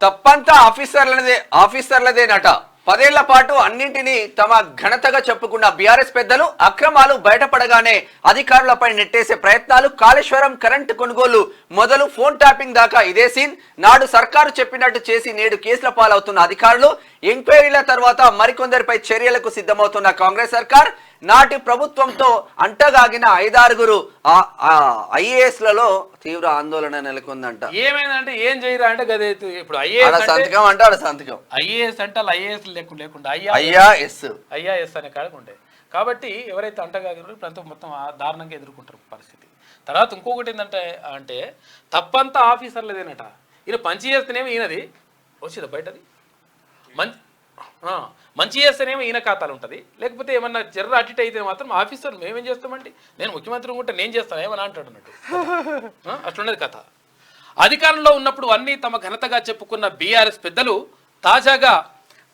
తప్పంతా ఆఫీసర్లదేనట. 10 ఏళ్ల పాటు అన్నింటినీ తమ ఘనతగా చెప్పుకున్న బీఆర్ఎస్ పెద్దలు అక్రమాలు బయటపడగానే అధికారులపై నెట్టేసే ప్రయత్నాలు, కాళేశ్వరం కరెంటు కొనుగోలు మొదలు ఫోన్ ట్యాపింగ్ దాకా ఇదే సీన్. నాడు సర్కారు చెప్పినట్టు చేసి నేడు కేసుల పాలవుతున్న అధికారులు, ఎంక్వైరీల తర్వాత మరికొందరిపై చర్యలకు సిద్ధమవుతున్న కాంగ్రెస్ సర్కార్, నాటి ప్రభుత్వంతో అంటగాగిన 5-6 ఐఏఎస్లలో తీవ్ర ఆందోళన నెలకొందంట. ఏమైందంటే ఏం చేయరా అంటే గదే ఇప్పుడు సంతకం అంటే ఆడ సంతకం, ఐఏఎస్ అంటే ఐఏఎస్ లేకుండా ఐఆర్ఎస్ అనే కాడకు ఉంటాయి. కాబట్టి ఎవరైతే అంటగాగినారో ఇప్పుడు మొత్తం దారుణంగా ఎదుర్కొంటారు పరిస్థితి. తర్వాత ఇంకొకటి ఏంటంటే అంటే తప్పంతా ఆఫీసర్లదేనట. ఈయన పంచి చేస్తేనేమో ఈయనది వచ్చింది బయటది, మంచి చేస్తేనేమో ఈయన ఖాతాలు ఉంటుంది, లేకపోతే ఏమన్నా జర్ర అటు అయితే మాత్రం ఆఫీసర్ మేమేం చేస్తామండి, నేను ముఖ్యమంత్రి ఉంటే నేను చేస్తాను ఏమని అంటాడు అన్నట్టు. అట్లున్నది కథ. అధికారంలో ఉన్నప్పుడు అన్నీ తమ ఘనతగా చెప్పుకున్న బీఆర్ఎస్ పెద్దలు తాజాగా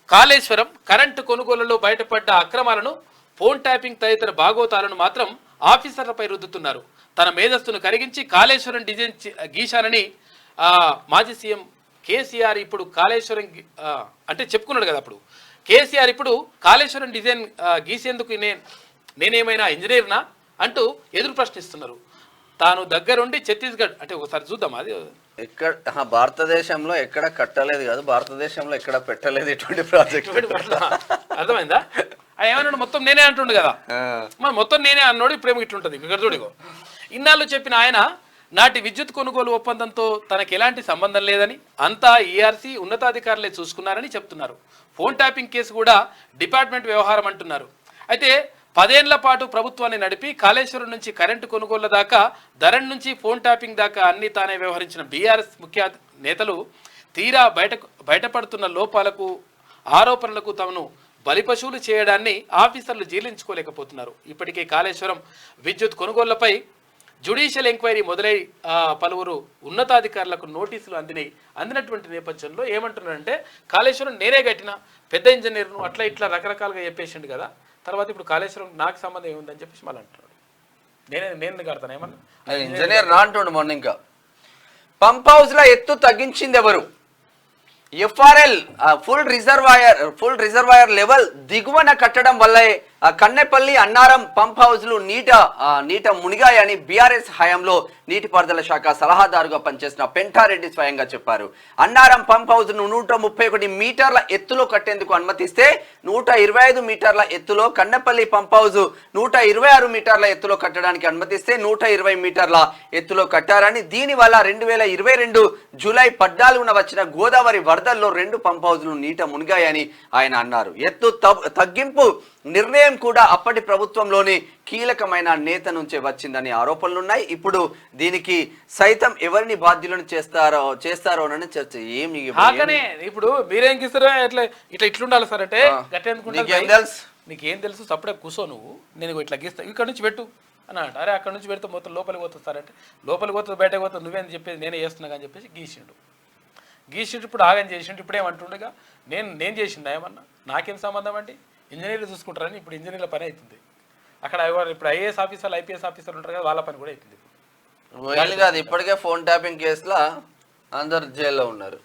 కాళేశ్వరం కరెంటు కొనుగోలులో బయటపడ్డ అక్రమాలను, ఫోన్ ట్యాపింగ్ తదితర భాగోతాలను మాత్రం ఆఫీసర్లపై రుద్దుతున్నారు. తన మేధస్సును కరిగించి కాళేశ్వరం డిజైన్ గీశానని మాజీ సీఎం కేసీఆర్ ఇప్పుడు కాళేశ్వరం అంటే చెప్పుకున్నాడు కదా. అప్పుడు కేసీఆర్ ఇప్పుడు కాళేశ్వరం డిజైన్ గీసేందుకు నేనేమైనా ఇంజనీర్నా అంటూ ఎదురు ప్రశ్నిస్తున్నారు. తాను దగ్గరుండి ఛత్తీస్గఢ్ అంటే ఒకసారి చూద్దాం, అది ఎక్కడ భారతదేశంలో ఎక్కడ కట్టలేదు కాదు, భారతదేశంలో ఎక్కడ పెట్టలేదు ఇటువంటి ప్రాజెక్ట్. అర్థమైందా? ఏమన్నాడు, మొత్తం నేనే అంటుండు కదా, మరి మొత్తం నేనే అన్నాడు. ఇప్పుడేమో ఇట్లుంటుంది ఇక్కడ చూడిగో. ఇన్నాళ్ళు చెప్పిన ఆయన నాటి విద్యుత్ కొనుగోలు ఒప్పందంతో తనకు ఎలాంటి సంబంధం లేదని, అంతా ఈఆర్సీ ఉన్నతాధికారులే చూసుకున్నారని చెప్తున్నారు. ఫోన్ ట్యాపింగ్ కేసు కూడా డిపార్ట్మెంట్ వ్యవహారం అంటున్నారు. అయితే 10 ఏళ్ల పాటు ప్రభుత్వాన్ని నడిపి కాళేశ్వరం నుంచి కరెంటు కొనుగోళ్ల దాకా, ధరణి నుంచి ఫోన్ ట్యాపింగ్ దాకా అన్ని తానే వ్యవహరించిన బీఆర్ఎస్ ముఖ్య నేతలు తీరా బయటపడుతున్న లోపాలకు, ఆరోపణలకు తమను బలిపశువులు చేయడాన్ని ఆఫీసర్లు జీర్ణించుకోలేకపోతున్నారు. ఇప్పటికే కాళేశ్వరం విద్యుత్ కొనుగోళ్లపై జ్యుడిషియల్ ఎంక్వైరీ మొదలై పలువురు ఉన్నతాధికారులకు నోటీసులు అందినటువంటి నేపథ్యంలో ఏమంటున్నారంటే, కాళేశ్వరం నేనే కట్టిన పెద్ద ఇంజనీర్ను అట్లా ఇట్లా రకరకాలుగా చెప్పేసిండు కదా. తర్వాత ఇప్పుడు కాళేశ్వరం నాకు సంబంధం ఏముందని చెప్పేసి మళ్ళీ అంటున్నాడు. నేను కడతాను ఏమన్నా ఇంజనీర్ నా అంటుండు. మొన్న ఇంకా పంప్ హౌస్ ల ఎత్తు తగ్గించింది ఎవరు? ఎఫ్ఆర్ఎల్ ఫుల్ రిజర్వాయర్ లెవెల్ దిగువన కట్టడం వల్లే కన్నెపల్లి, అన్నారం పంప్ హౌజ్లు నీట మునిగాయని బీఆర్ఎస్ హయాంలో నీటిపారుదల శాఖ సలహాదారుగా పనిచేసిన పెంటారెడ్డి స్వయంగా చెప్పారు. అన్నారం పంప్ హౌజ్ ను 131 మీటర్ల ఎత్తులో కట్టేందుకు అనుమతిస్తే 125 మీటర్ల ఎత్తులో, కన్నెపల్లి పంప్ హౌజ్ 126 మీటర్ల ఎత్తులో కట్టడానికి అనుమతిస్తే 120 మీటర్ల ఎత్తులో కట్టారని, దీనివల్ల 2022 జూలై 14న వచ్చిన గోదావరి వరదల్లో 2 పంప్ హౌజ్లు నీట మునిగాయని ఆయన అన్నారు. ఎత్తు తగ్గింపు నిర్ణయం కూడా అప్పటి ప్రభుత్వంలోని కీలకమైన నేత నుంచే వచ్చిందని ఆరోపణలున్నాయి. ఇప్పుడు దీనికి సైతం ఎవరిని బాధ్యులను చేస్తారోనని చర్చ. ఇప్పుడు మీరేం కిస్తారో ఇట్లుండాలి సార్ అంటే నీకేం తెలుసు, సప్పుడే కూసో నువ్వు, నేను ఇట్లా గీస్తా ఇక్కడ నుంచి పెట్టు అని అంట. అరే అక్కడ నుంచి పెడితే మొత్తం లోపలికి పోతుంది సార్ అంటే, లోపలికి పోతుంది బయటకు పోతుంది నువ్వేం చెప్పేది, నేనే చేస్తున్నా అని చెప్పేసి గీసిండు. ఇప్పుడు ఆగని చేసిండు. ఇప్పుడు ఏమంటుండగా నేను చేసిండు ఏమన్నా, నాకేం సంబంధం అండి, ఇంజనీర్లు చూసుకుంటారని. ఇప్పుడు ఇంజనీర్ల పని అవుతుంది అక్కడ. ఇప్పుడు ఐఏఎస్ ఆఫీసర్లు, ఐపీఎస్ ఆఫీసర్లు ఉంటారు కదా, వాళ్ళ పని కూడా అవుతుంది. ఇప్పటికే ఫోన్ ట్యాపింగ్ కేసులో అందరు జైల్లో ఉన్నారు.